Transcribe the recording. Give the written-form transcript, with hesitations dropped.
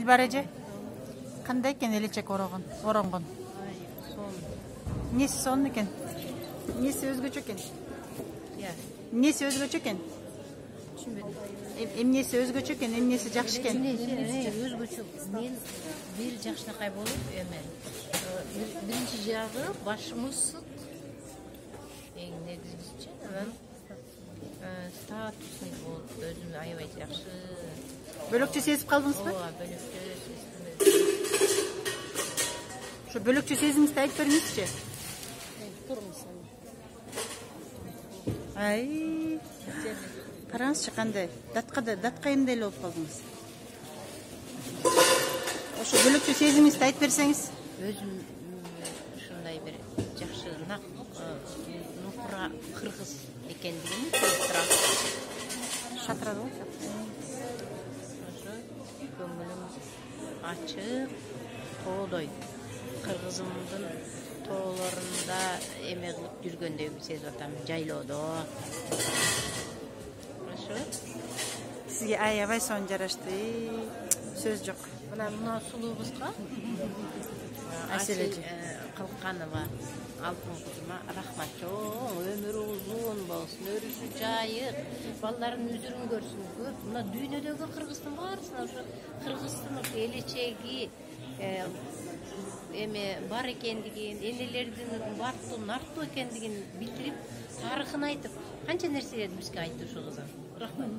Дилбар эже кандай экен элечек оронгон? Эмнеси сонун экен? Эмнеси өзгөчө экен? Эмнеси өзгөчө экен? Эмнеси өзгөчө экен, эмнеси жакшы экен? Өзгөчө. Мен бир жакшынакай болуп, биринчи жагы башымыз эң негизгisi статусный болуп, өзүмдү аябай жакшы. Бөлөкчө сезип калдыңызбы? Ооба, бөлөкчө сездим. Ошо бөлөкчө сезимиңизди айтып бериңизчи. Ай. Караңызчы кандай? Датка эмне эле болуп калдыңыз? Ошо бөлөкчө сезимиңизди айтып берсеңиз. Өзүм ушундай бир жакшы нукура кыргыз экендигин көрүп Шатырады го. ошо көңүлүм ачык, тоодой. Кыргызымдын тоолорунда эме кылып жүргөндөй сезип атам, жайлоодо. Ошо Сизге аябай сонун жарашты. Сөз жок. мына сулуу кызга Айсележи Калканова алтын кызыма рахмат чоң, өмүрү узун болсун, өрүшү жайык, балдарын үзүрүн көрсүн. Мына дүйнөдөгү кыргыздын баарысына ошо кыргыздын элечеги эме бар экендигин, энелердин нарттуу экендигин билдирип, тарыхын айтып, канча нерселерди бизге айтты ушул кыз. Рахмат.